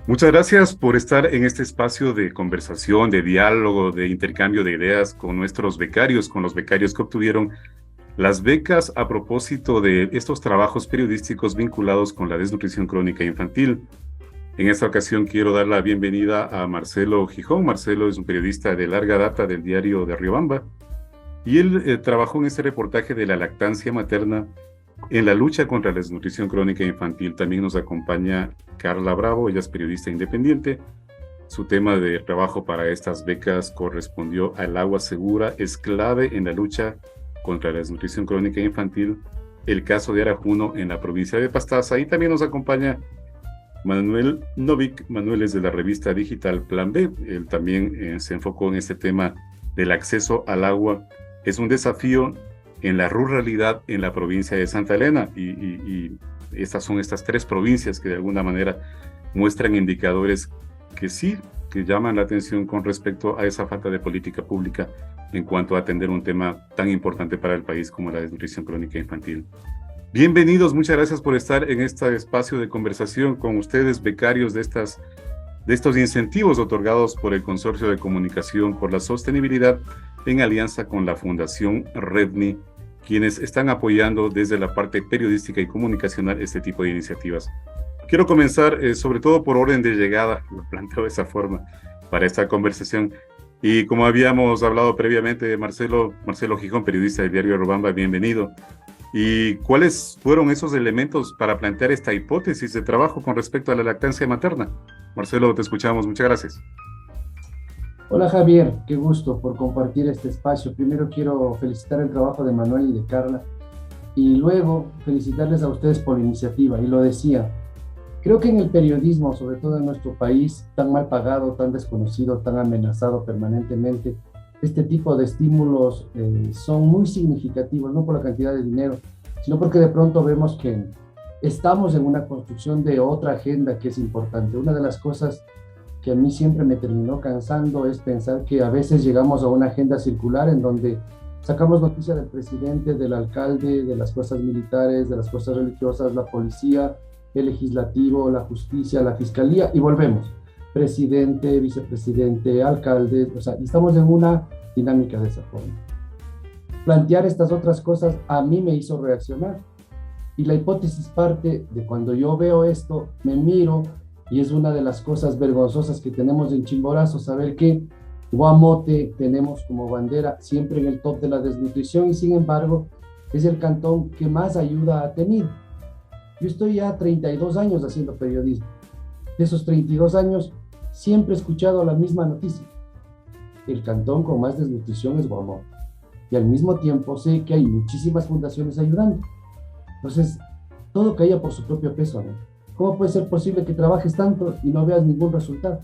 Muchas gracias por estar en este espacio de conversación, de diálogo, de intercambio de ideas con nuestros becarios, con los becarios que obtuvieron las becas a propósito de estos trabajos periodísticos vinculados con la desnutrición crónica infantil. En esta ocasión quiero dar la bienvenida a Marcelo Gijón. Marcelo es un periodista de larga data del diario de Riobamba y él trabajó en este reportaje de la lactancia materna en la lucha contra la desnutrición crónica infantil. También nos acompaña Carla Bravo, ella es periodista independiente. Su tema de trabajo para estas becas correspondió al agua segura, es clave en la lucha contra la desnutrición crónica infantil, el caso de Arajuno en la provincia de Pastaza. Y también nos acompaña Manuel Novik. Manuel es de la revista digital Plan B. Él también se enfocó en este tema del acceso al agua. Es un desafío en la ruralidad en la provincia de Santa Elena y estas son estas tres provincias que de alguna manera muestran indicadores que sí, que llaman la atención con respecto a esa falta de política pública en cuanto a atender un tema tan importante para el país como la desnutrición crónica infantil. Bienvenidos, muchas gracias por estar en este espacio de conversación con ustedes, becarios de estos incentivos otorgados por el Consorcio de Comunicación por la Sostenibilidad en alianza con la Fundación REDNI, quienes están apoyando desde la parte periodística y comunicacional este tipo de iniciativas. Quiero comenzar sobre todo por orden de llegada, lo planteo de esa forma, para esta conversación. Y como habíamos hablado previamente, Marcelo Gijón, periodista del diario Riobamba, bienvenido. ¿Y cuáles fueron esos elementos para plantear esta hipótesis de trabajo con respecto a la lactancia materna? Marcelo, te escuchamos. Muchas gracias. Hola Javier, qué gusto por compartir este espacio. Primero quiero felicitar el trabajo de Manuel y de Carla y luego felicitarles a ustedes por la iniciativa. Y lo decía, creo que en el periodismo, sobre todo en nuestro país, tan mal pagado, tan desconocido, tan amenazado permanentemente, este tipo de estímulos son muy significativos, no por la cantidad de dinero, sino porque de pronto vemos que estamos en una construcción de otra agenda que es importante. Una de las cosas que a mí siempre me terminó cansando es pensar que a veces llegamos a una agenda circular en donde sacamos noticia del presidente, del alcalde, de las fuerzas militares, de las fuerzas religiosas, la policía, el legislativo, la justicia, la fiscalía, y volvemos. Presidente, vicepresidente, alcalde, o sea, y estamos en una dinámica de esa forma. Plantear estas otras cosas a mí me hizo reaccionar. Y la hipótesis parte de cuando yo veo esto, me miro, y es una de las cosas vergonzosas que tenemos en Chimborazo, saber que Guamote tenemos como bandera siempre en el top de la desnutrición y sin embargo es el cantón que más ayuda ha tenido. Yo estoy ya 32 años haciendo periodismo. De esos 32 años siempre he escuchado la misma noticia. El cantón con más desnutrición es Guamote. Y al mismo tiempo sé que hay muchísimas fundaciones ayudando. Entonces, todo caía por su propio peso, ¿no? ¿Cómo puede ser posible que trabajes tanto y no veas ningún resultado?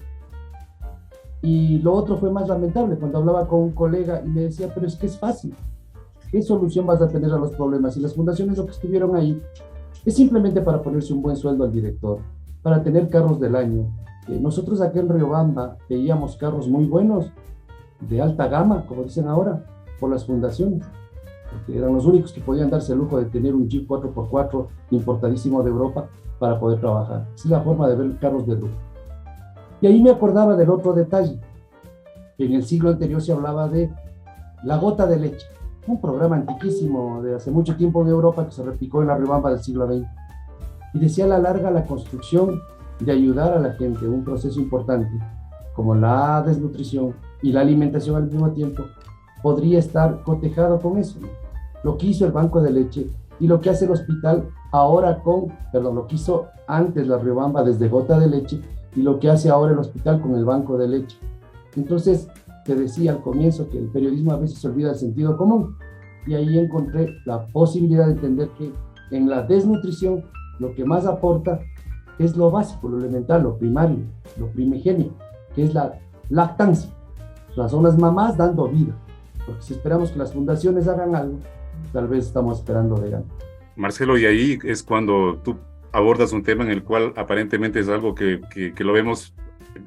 Y lo otro fue más lamentable, cuando hablaba con un colega y me decía, pero es que es fácil, ¿qué solución vas a tener a los problemas? Y las fundaciones lo que estuvieron ahí es simplemente para ponerse un buen sueldo al director, para tener carros del año. Nosotros aquí en Riobamba veíamos carros muy buenos, de alta gama, como dicen ahora, por las fundaciones, porque eran los únicos que podían darse el lujo de tener un Jeep 4x4 importadísimo de Europa para poder trabajar. Esa es la forma de ver carros de lujo. Y ahí me acordaba del otro detalle, que en el siglo anterior se hablaba de la gota de leche, un programa antiquísimo de hace mucho tiempo en Europa que se replicó en la Riobamba del siglo XX. Y decía a la larga la construcción de ayudar a la gente, un proceso importante, como la desnutrición y la alimentación al mismo tiempo, podría estar cotejado con eso, ¿no? Lo que hizo el banco de leche y lo que hace el hospital ahora lo que hizo antes la Riobamba desde gota de leche y lo que hace ahora el hospital con el banco de leche. Entonces, te decía al comienzo que el periodismo a veces se olvida del sentido común y ahí encontré la posibilidad de entender que en la desnutrición lo que más aporta es lo básico, lo elemental, lo primario, lo primigenio, que es la lactancia. O sea, son las mamás dando vida, porque si esperamos que las fundaciones hagan algo, tal vez estamos esperando de ganar. Marcelo, y ahí es cuando tú abordas un tema en el cual aparentemente es algo que lo vemos,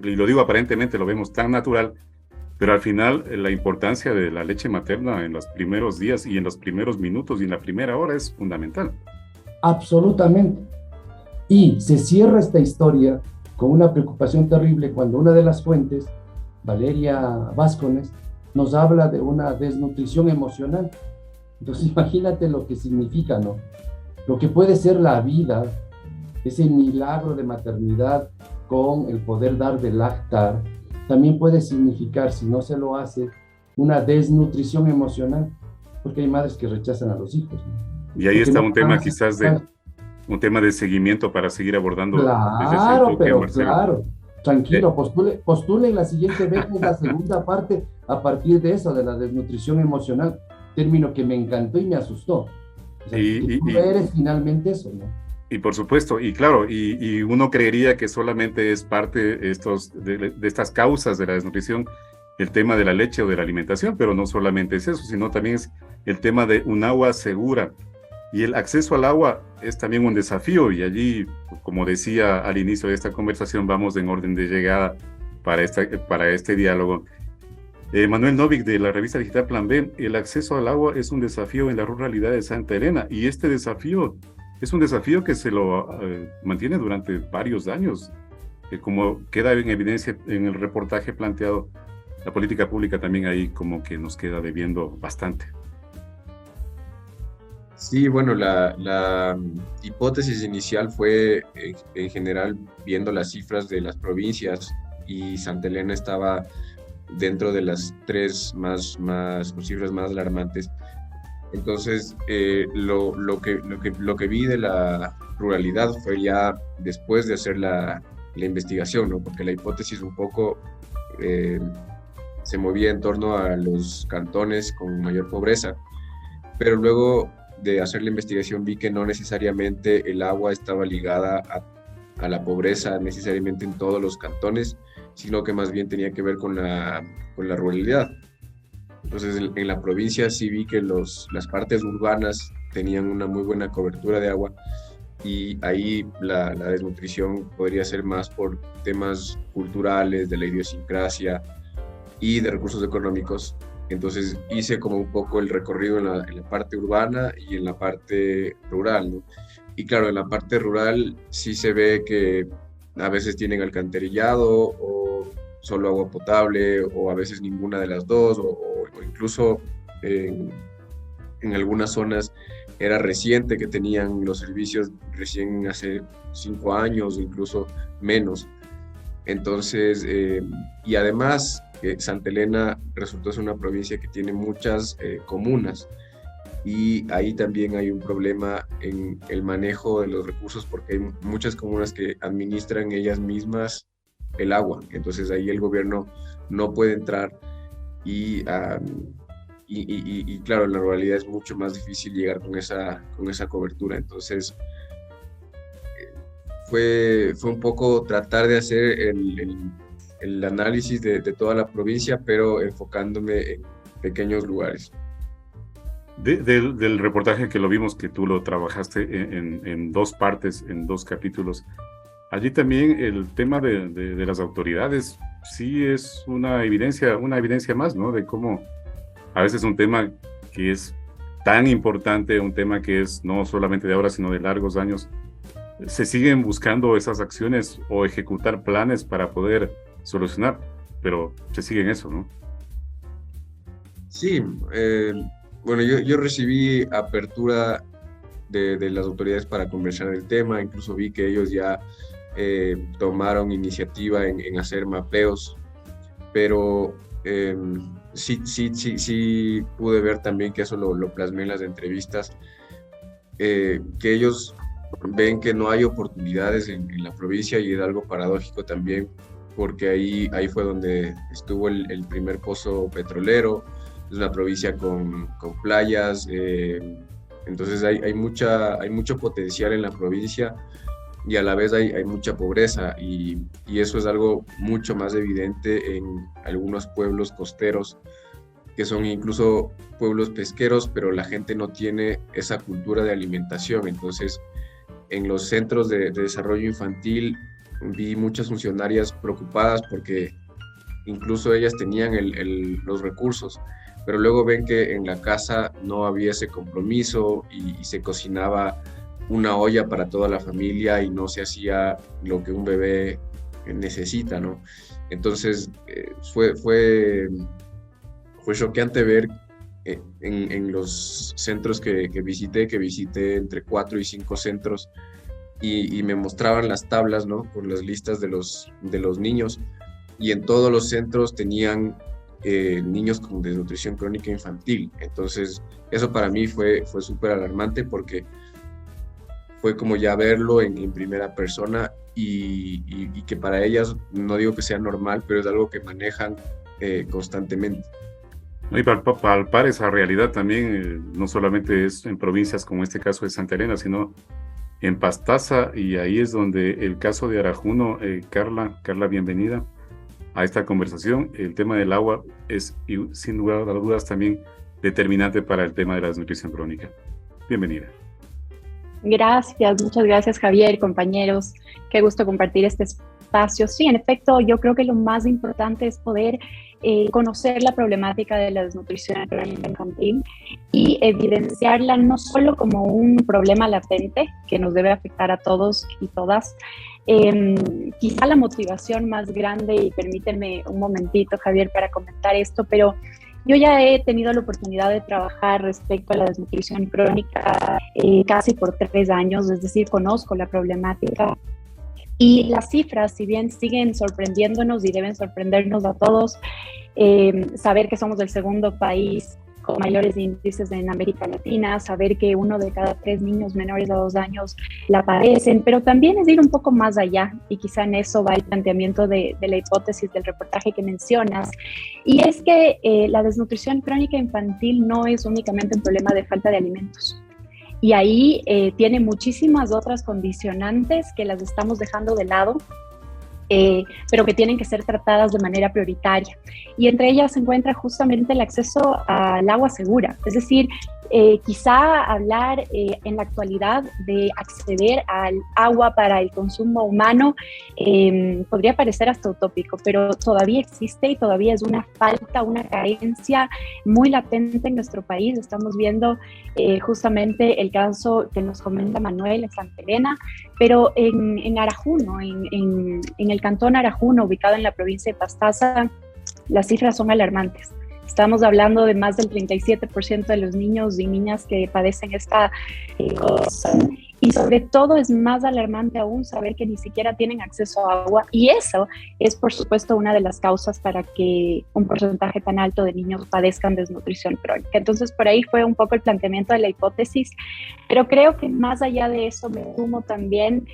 y lo digo aparentemente, lo vemos tan natural, pero al final la importancia de la leche materna en los primeros días y en los primeros minutos y en la primera hora es fundamental. Absolutamente. Y se cierra esta historia con una preocupación terrible cuando una de las fuentes, Valeria Vázquez, nos habla de una desnutrición emocional. Entonces imagínate lo que significa, ¿no? Lo que puede ser la vida, ese milagro de maternidad con el poder dar de lactar, también puede significar, si no se lo hace, una desnutrición emocional, porque hay madres que rechazan a los hijos, ¿no? Y ahí Porque está no un van a tema quizás de aceptar. un tema de seguimiento para seguir abordando desde ese Claro, enfoque, pero Marcelo. claro, Eh, tranquilo, postule la siguiente vez, que es la segunda parte a partir de eso, de la desnutrición emocional, término que me encantó y me asustó. O sea, que y, tú y, eres finalmente eso, ¿no? y por supuesto, y claro, y uno creería que solamente es parte de estas causas de la desnutrición, el tema de la leche o de la alimentación, pero no solamente es eso, sino también es el tema de un agua segura. Y el acceso al agua es también un desafío, y allí, como decía al inicio de esta conversación, vamos en orden de llegada para este diálogo. Manuel Novik, de la revista digital Plan B: el acceso al agua es un desafío en la ruralidad de Santa Elena, y este desafío es un desafío que se lo mantiene durante varios años. Como queda en evidencia en el reportaje planteado, la política pública también ahí como que nos queda debiendo bastante. Sí, bueno, la hipótesis inicial fue, en general, viendo las cifras de las provincias, y Santa Elena estaba dentro de las tres con cifras más alarmantes. Entonces, lo que vi de la ruralidad fue ya después de hacer la investigación, ¿no? Porque la hipótesis un poco se movía en torno a los cantones con mayor pobreza, pero luego de hacer la investigación vi que no necesariamente el agua estaba ligada a la pobreza necesariamente en todos los cantones, sino que más bien tenía que ver con la ruralidad. Entonces, en la provincia sí vi que las partes urbanas tenían una muy buena cobertura de agua, y ahí la desnutrición podría ser más por temas culturales, de la idiosincrasia y de recursos económicos. Entonces hice como un poco el recorrido en la parte urbana y en la parte rural, ¿no? Y claro, en la parte rural sí se ve que a veces tienen alcantarillado o solo agua potable, o a veces ninguna de las dos, o incluso en algunas zonas era reciente que tenían los servicios, recién hace 5 años, incluso menos. Entonces, y además, Santa Elena resultó ser una provincia que tiene muchas comunas, y ahí también hay un problema en el manejo de los recursos, porque hay muchas comunas que administran ellas mismas el agua. Entonces ahí el gobierno no puede entrar, y claro, en la ruralidad es mucho más difícil llegar con esa cobertura. Entonces fue un poco tratar de hacer el análisis de toda la provincia, pero enfocándome en pequeños lugares. Del reportaje que lo vimos, que tú lo trabajaste en dos partes, en dos capítulos, allí también el tema de las autoridades sí es una evidencia más, ¿no? De cómo a veces un tema que es tan importante, un tema que es no solamente de ahora, sino de largos años, se siguen buscando esas acciones o ejecutar planes para poder solucionar, pero se sigue en eso, ¿no? Sí, bueno, yo recibí apertura de las autoridades para conversar del tema. Incluso vi que ellos ya tomaron iniciativa en hacer mapeos, pero sí pude ver también, que eso lo plasmé en las entrevistas, que ellos ven que no hay oportunidades en la provincia, y es algo paradójico también, porque ahí fue donde estuvo el primer pozo petrolero. Es una provincia con playas, entonces hay mucho potencial en la provincia, y a la vez hay mucha pobreza, y eso es algo mucho más evidente en algunos pueblos costeros, que son incluso pueblos pesqueros, pero la gente no tiene esa cultura de alimentación. Entonces, en los centros de desarrollo infantil vi muchas funcionarias preocupadas porque incluso ellas tenían los recursos, pero luego ven que en la casa no había ese compromiso, y se cocinaba una olla para toda la familia, y no se hacía lo que un bebé necesita, ¿no? Entonces fue choqueante ver en los centros que visité entre 4 y 5 centros, y me mostraban las tablas, ¿no? Con las listas de los niños, y en todos los centros tenían niños con desnutrición crónica infantil. Entonces eso para mí fue súper alarmante, porque fue como ya verlo en primera persona, y que para ellas, no digo que sea normal, pero es algo que manejan constantemente. No, y palpar esa realidad también, no solamente es en provincias como este caso de Santa Elena, sino en Pastaza, y ahí es donde el caso de Arajuno. Carla, bienvenida a esta conversación. El tema del agua es, sin lugar a dudas, también determinante para el tema de la desnutrición crónica. Bienvenida. Gracias, muchas gracias, Javier, compañeros. Qué gusto compartir este espacio. Sí, en efecto, yo creo que lo más importante es poder conocer la problemática de la desnutrición crónica infantil y evidenciarla no solo como un problema latente que nos debe afectar a todos y todas. Quizá la motivación más grande, y permíteme un momentito, Javier, para comentar esto, pero yo ya he tenido la oportunidad de trabajar respecto a la desnutrición crónica casi por 3 años, es decir, conozco la problemática. Y las cifras, si bien siguen sorprendiéndonos y deben sorprendernos a todos, saber que somos el segundo país con mayores índices en América Latina, saber que 1 de cada 3 niños menores a 2 años la padecen, pero también es ir un poco más allá, y quizá en eso va el planteamiento de la hipótesis del reportaje que mencionas, y es que la desnutrición crónica infantil no es únicamente un problema de falta de alimentos. Y ahí tiene muchísimas otras condicionantes que las estamos dejando de lado, pero que tienen que ser tratadas de manera prioritaria. Y entre ellas se encuentra justamente el acceso al agua segura. Es decir, quizá hablar en la actualidad de acceder al agua para el consumo humano podría parecer hasta utópico, pero todavía existe y todavía es una falta, una carencia muy latente en nuestro país. Estamos viendo justamente el caso que nos comenta Manuel en Santa Elena, pero en Arajuno, en el cantón Arajuno, ubicado en la provincia de Pastaza, las cifras son alarmantes. Estamos hablando de más del 37% de los niños y niñas que padecen esta cosa. Y sobre todo es más alarmante aún saber que ni siquiera tienen acceso a agua. Y eso es, por supuesto, una de las causas para que un porcentaje tan alto de niños padezcan desnutrición crónica. Entonces, por ahí fue un poco el planteamiento de la hipótesis. Pero creo que más allá de eso me sumo también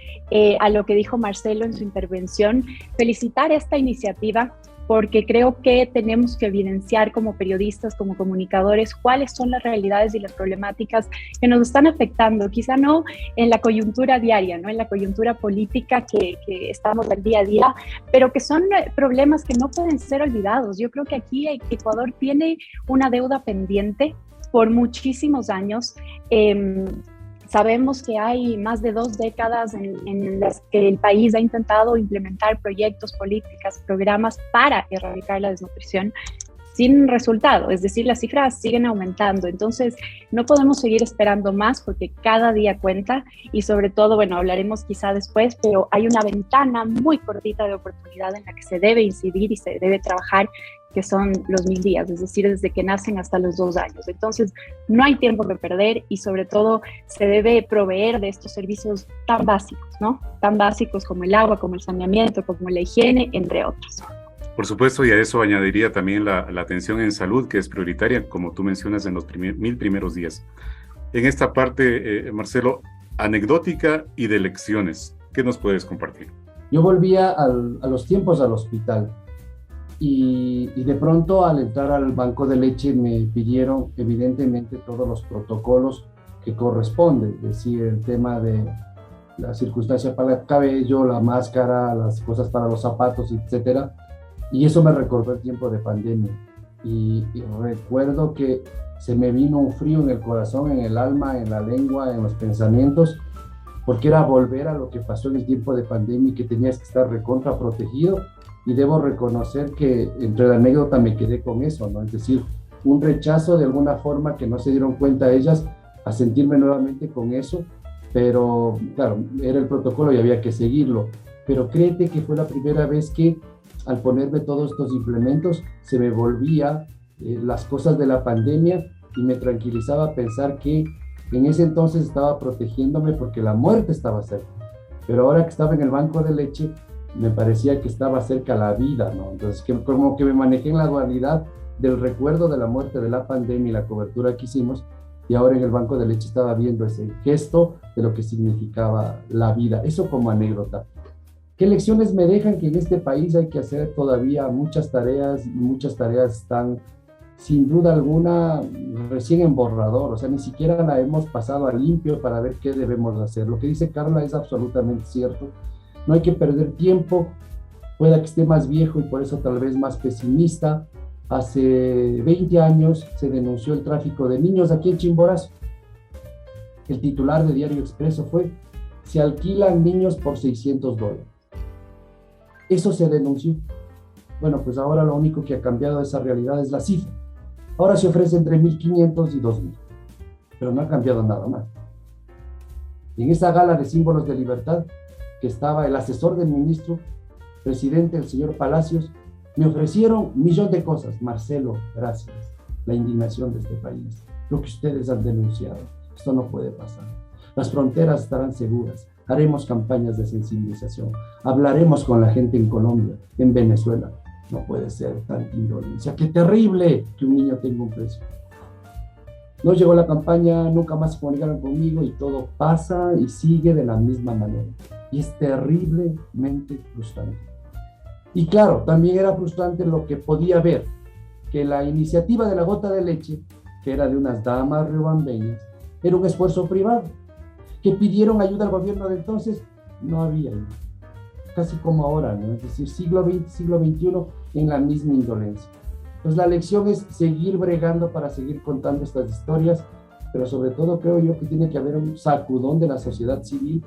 a lo que dijo Marcelo en su intervención. Felicitar esta iniciativa, porque creo que tenemos que evidenciar como periodistas, como comunicadores, cuáles son las realidades y las problemáticas que nos están afectando, quizá no en la coyuntura diaria, no en la coyuntura política que estamos al día a día, pero que son problemas que no pueden ser olvidados. Yo creo que aquí Ecuador tiene una deuda pendiente por muchísimos años. Sabemos que hay más de 2 décadas en las que el país ha intentado implementar proyectos, políticas, programas para erradicar la desnutrición sin resultado, es decir, las cifras siguen aumentando. Entonces no podemos seguir esperando más, porque cada día cuenta, y sobre todo, bueno, hablaremos quizá después, pero hay una ventana muy cortita de oportunidad en la que se debe incidir y se debe trabajar, que son los 1000 días, es decir, desde que nacen hasta los 2 años. Entonces, no hay tiempo que perder, y sobre todo se debe proveer de estos servicios tan básicos, ¿no? Tan básicos como el agua, como el saneamiento, como la higiene, entre otros. Por supuesto, y a eso añadiría también la atención en salud, que es prioritaria, como tú mencionas, en los 1000 primeros días. En esta parte, Marcelo, anecdótica y de lecciones, ¿qué nos puedes compartir? Yo volvía a los tiempos al hospital. Y de pronto, al entrar al banco de leche, me pidieron evidentemente todos los protocolos que corresponden, es decir, el tema de la circunstancia para el cabello, la máscara, las cosas para los zapatos, etcétera. Y eso me recordó el tiempo de pandemia. Y recuerdo que se me vino un frío en el corazón, en el alma, en la lengua, en los pensamientos, porque era volver a lo que pasó en el tiempo de pandemia, y que tenías que estar recontra protegido. Y debo reconocer que entre la anécdota me quedé con eso, ¿no? Es decir, un rechazo de alguna forma que no se dieron cuenta ellas a sentirme nuevamente con eso, pero claro, era el protocolo y había que seguirlo. pero créete que fue la primera vez que al ponerme todos estos implementos se me volvía las cosas de la pandemia y me tranquilizaba pensar que en ese entonces estaba protegiéndome porque la muerte estaba cerca. Pero ahora que estaba en el banco de leche, me parecía que estaba cerca la vida, ¿no? Entonces, como que me manejé en la dualidad del recuerdo de la muerte, de la pandemia y la cobertura que hicimos, y ahora en el banco de leche estaba viendo ese gesto de lo que significaba la vida. Eso como anécdota. ¿Qué lecciones me dejan? Que en este país hay que hacer todavía muchas tareas están sin duda alguna recién en borrador, o sea, ni siquiera la hemos pasado a limpio para ver qué debemos hacer. Lo que dice Carla es absolutamente cierto. No hay que perder tiempo, pueda que esté más viejo y por eso tal vez más pesimista. Hace 20 años se denunció el tráfico de niños aquí en Chimborazo. El titular de Diario Expreso fue: se alquilan niños por $600. Eso se denunció. Bueno, pues ahora lo único que ha cambiado de esa realidad es la cifra. Ahora se ofrece entre 1.500 y 2.000, pero no ha cambiado nada más. En esa gala de símbolos de libertad, que estaba el asesor del ministro, presidente, el señor Palacios, me ofrecieron 1.000.000 de cosas. Marcelo, gracias. La indignación de este país, lo que ustedes han denunciado, esto no puede pasar. Las fronteras estarán seguras, haremos campañas de sensibilización, hablaremos con la gente en Colombia, en Venezuela. No puede ser tanta indolencia. ¡Qué terrible que un niño tenga un precio! No llegó la campaña, nunca más se comunicaron conmigo y todo pasa y sigue de la misma manera. Y es terriblemente frustrante. Y claro, también era frustrante lo que podía ver, que la iniciativa de la gota de leche, que era de unas damas riobambeñas, era un esfuerzo privado. Que pidieron ayuda al gobierno de entonces, no había. Casi como ahora, ¿no? Es decir, siglo XX, siglo XXI, en la misma indolencia. Pues la lección es seguir bregando para seguir contando estas historias, pero sobre todo creo yo que tiene que haber un sacudón de la sociedad civil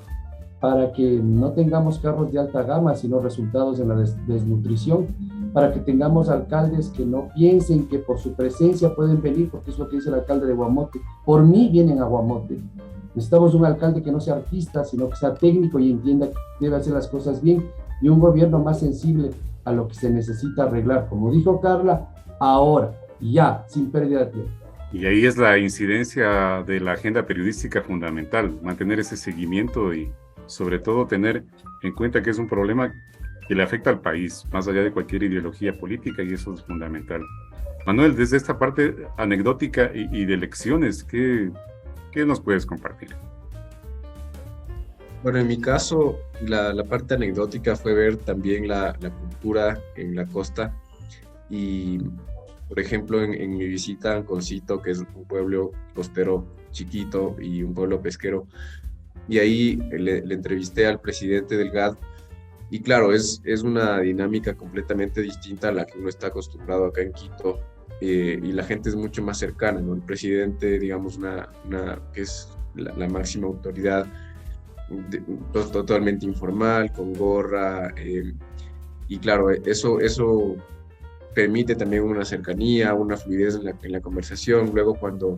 para que no tengamos carros de alta gama, sino resultados en la desnutrición, para que tengamos alcaldes que no piensen que por su presencia pueden venir, porque es lo que dice el alcalde de Guamote. Por mí vienen a Guamote. Necesitamos un alcalde que no sea artista, sino que sea técnico y entienda que debe hacer las cosas bien, y un gobierno más sensible a lo que se necesita arreglar, como dijo Carla, ahora, ya, sin pérdida de tiempo. Y ahí es la incidencia de la agenda periodística fundamental, mantener ese seguimiento y sobre todo tener en cuenta que es un problema que le afecta al país, más allá de cualquier ideología política, y eso es fundamental. Manuel, desde esta parte anecdótica y de lecciones, ¿qué nos puedes compartir? Bueno, en mi caso, la parte anecdótica fue ver también la cultura en la costa y, por ejemplo, en mi visita a Anconcito, que es un pueblo costero chiquito y un pueblo pesquero, y ahí le entrevisté al presidente del GAD, y claro, es una dinámica completamente distinta a la que uno está acostumbrado acá en Quito, y la gente es mucho más cercana, ¿no? El presidente, digamos, que es la máxima autoridad, totalmente informal, con gorra, y claro, eso permite también una cercanía, una fluidez en la conversación. Luego, cuando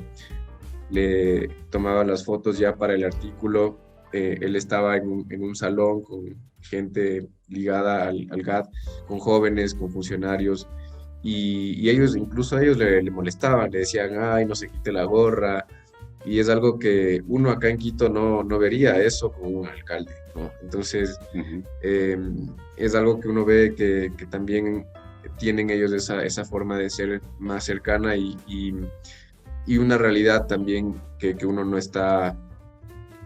le tomaba las fotos ya para el artículo, él estaba en un salón con gente ligada al GAD, con jóvenes, con funcionarios, y ellos, incluso a ellos le molestaban, le decían, ay, no se quite la gorra, y es algo que uno acá en Quito no vería eso con un alcalde, ¿no? Entonces, es algo que uno ve que también tienen ellos esa forma de ser más cercana y una realidad también que uno no está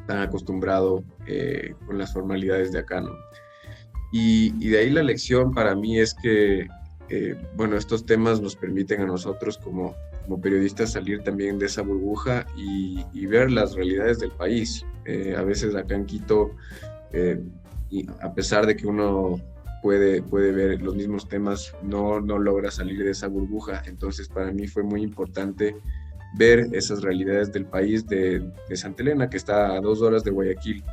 tan acostumbrado con las formalidades de acá, ¿no? Y de ahí la lección para mí es que, bueno, estos temas nos permiten a nosotros como periodistas salir también de esa burbuja y ver las realidades del país. A veces acá en Quito, y a pesar de que uno puede ver los mismos temas, no logra salir de esa burbuja. Entonces, para mí fue muy importante ver esas realidades del país de Santa Elena, que está a 2 horas de Guayaquil.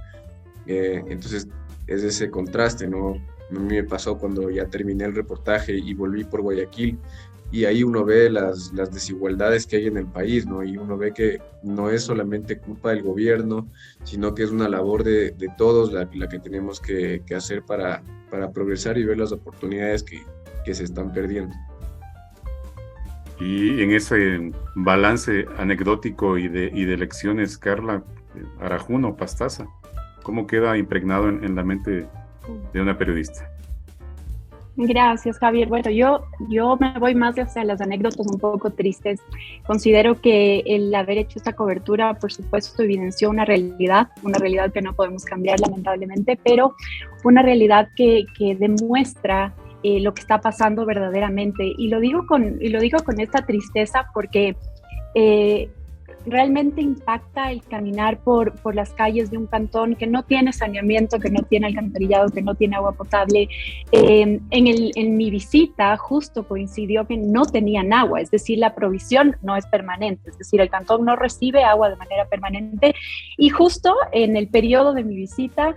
Entonces, es ese contraste, ¿no? A mí me pasó cuando ya terminé el reportaje y volví por Guayaquil, y ahí uno ve las desigualdades que hay en el país, ¿no? Y uno ve que no es solamente culpa del gobierno, sino que es una labor de todos la que tenemos que hacer para progresar y ver las oportunidades que se están perdiendo. Y en ese balance anecdótico y de lecciones, Carla, Arajuno, Pastaza, ¿cómo queda impregnado en la mente de una periodista? Gracias, Javier. Bueno, yo me voy más hacia las anécdotas un poco tristes. Considero que el haber hecho esta cobertura, por supuesto, evidenció una realidad que no podemos cambiar, lamentablemente, pero una realidad que demuestra lo que está pasando verdaderamente. Y lo digo con esta tristeza porque realmente impacta el caminar por las calles de un cantón que no tiene saneamiento, que no tiene alcantarillado, que no tiene agua potable. En mi visita justo coincidió que no tenían agua, es decir, la provisión no es permanente, es decir, el cantón no recibe agua de manera permanente, y justo en el periodo de mi visita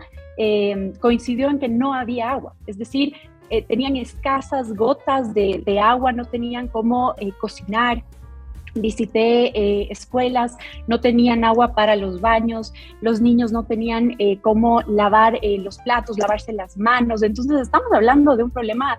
coincidió en que no había agua, es decir, tenían escasas gotas de agua, no tenían cómo cocinar. Visité escuelas, no tenían agua para los baños, los niños no tenían cómo lavar los platos, lavarse las manos. Entonces estamos hablando de un problema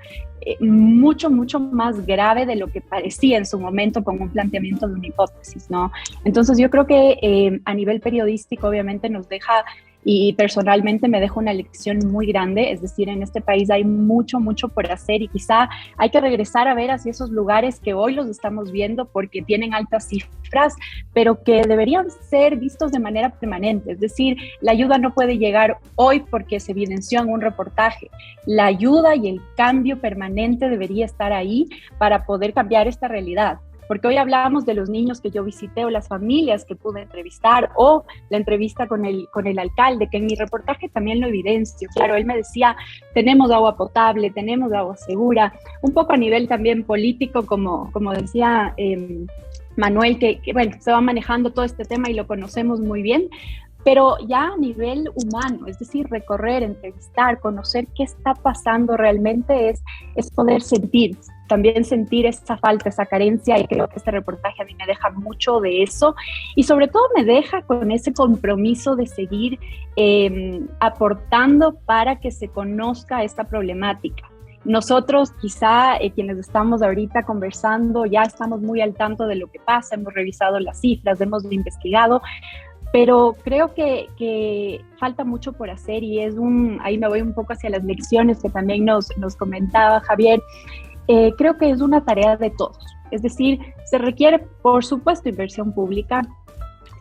mucho más grave de lo que parecía en su momento con un planteamiento de una hipótesis, ¿no? Entonces yo creo que a nivel periodístico obviamente nos deja, y personalmente me deja una lección muy grande, es decir, en este país hay mucho por hacer y quizá hay que regresar a ver hacia esos lugares que hoy los estamos viendo porque tienen altas cifras, pero que deberían ser vistos de manera permanente, es decir, la ayuda no puede llegar hoy porque se evidenció en un reportaje, la ayuda y el cambio permanente debería estar ahí para poder cambiar esta realidad. Porque hoy hablamos de los niños que yo visité o las familias que pude entrevistar o la entrevista con el alcalde, que en mi reportaje también lo evidencio. Claro, él me decía, tenemos agua potable, tenemos agua segura, un poco a nivel también político, como decía Manuel, que bueno, se va manejando todo este tema y lo conocemos muy bien, pero ya a nivel humano, es decir, recorrer, entrevistar, conocer qué está pasando realmente es poder también sentir esa falta, esa carencia, y creo que este reportaje a mí me deja mucho de eso, y sobre todo me deja con ese compromiso de seguir aportando para que se conozca esta problemática. Nosotros quizá quienes estamos ahorita conversando ya estamos muy al tanto de lo que pasa, hemos revisado las cifras, hemos investigado, pero creo que falta mucho por hacer y ahí me voy un poco hacia las lecciones que también nos comentaba Javier. Creo que es una tarea de todos, es decir, se requiere por supuesto inversión pública,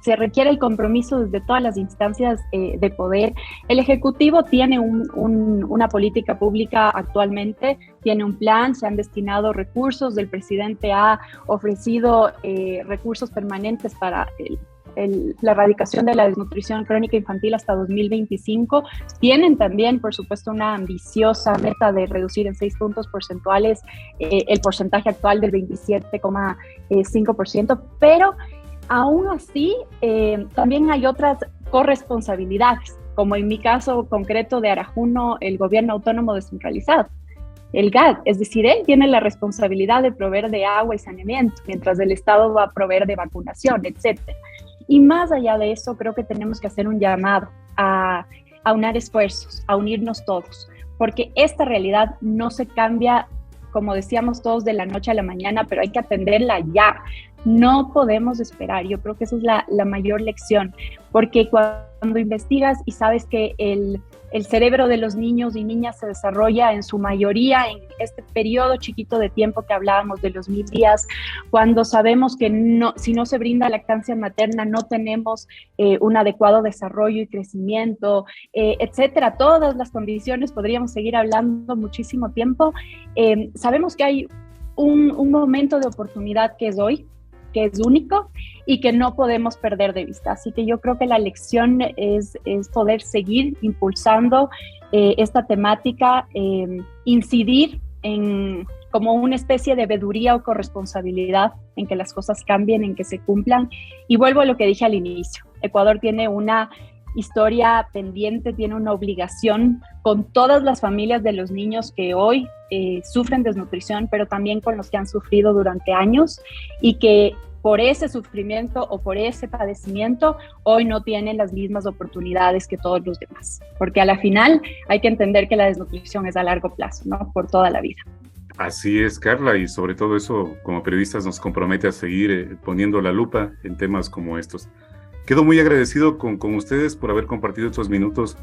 se requiere el compromiso desde todas las instancias de poder. El Ejecutivo tiene una política pública actualmente, tiene un plan, se han destinado recursos, el presidente ha ofrecido recursos permanentes para la erradicación de la desnutrición crónica infantil hasta 2025. Tienen también, por supuesto, una ambiciosa meta de reducir en 6 puntos porcentuales el porcentaje actual del 27,5%, pero aún así también hay otras corresponsabilidades, como en mi caso concreto de Arajuno, el gobierno autónomo descentralizado. El GAD, es decir, él tiene la responsabilidad de proveer de agua y saneamiento, mientras el Estado va a proveer de vacunación, etcétera. Y más allá de eso, creo que tenemos que hacer un llamado a aunar esfuerzos, a unirnos todos, porque esta realidad no se cambia, como decíamos todos, de la noche a la mañana, pero hay que atenderla ya. No podemos esperar. Yo creo que esa es la mayor lección, porque cuando investigas y sabes que el cerebro de los niños y niñas se desarrolla en su mayoría en este periodo chiquito de tiempo que hablábamos de los 1000 días, cuando sabemos que si no se brinda lactancia materna no tenemos un adecuado desarrollo y crecimiento, etcétera, todas las condiciones, podríamos seguir hablando muchísimo tiempo. Sabemos que hay un momento de oportunidad que es hoy, que es único y que no podemos perder de vista. Así que yo creo que la lección es poder seguir impulsando esta temática, incidir como una especie de veeduría o corresponsabilidad en que las cosas cambien, en que se cumplan. Y vuelvo a lo que dije al inicio. Ecuador tiene una historia pendiente, tiene una obligación con todas las familias de los niños que hoy sufren desnutrición, pero también con los que han sufrido durante años y que por ese sufrimiento o por ese padecimiento hoy no tienen las mismas oportunidades que todos los demás. Porque a la final hay que entender que la desnutrición es a largo plazo, ¿no? Por toda la vida. Así es, Carla, y sobre todo eso, como periodistas, nos compromete a seguir poniendo la lupa en temas como estos. Quedo muy agradecido con ustedes por haber compartido estos minutos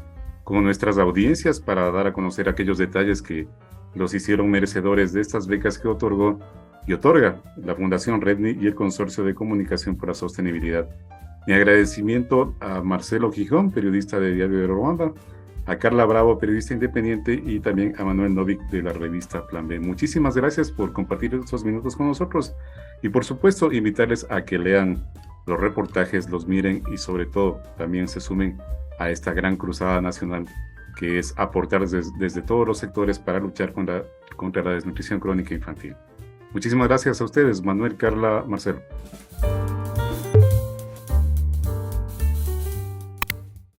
con nuestras audiencias para dar a conocer aquellos detalles que los hicieron merecedores de estas becas que otorgó y otorga la Fundación REDNI y el Consorcio de Comunicación por la Sostenibilidad. Mi agradecimiento a Marcelo Gijón, periodista de Diario de Ruanda, a Carla Bravo, periodista independiente, y también a Manuel Novik de la revista Plan B. Muchísimas gracias por compartir estos minutos con nosotros y, por supuesto, invitarles a que lean los reportajes, los miren y, sobre todo, también se sumen a esta gran cruzada nacional que es aportar desde todos los sectores para luchar contra la desnutrición crónica infantil. Muchísimas gracias a ustedes, Manuel, Carla, Marcelo.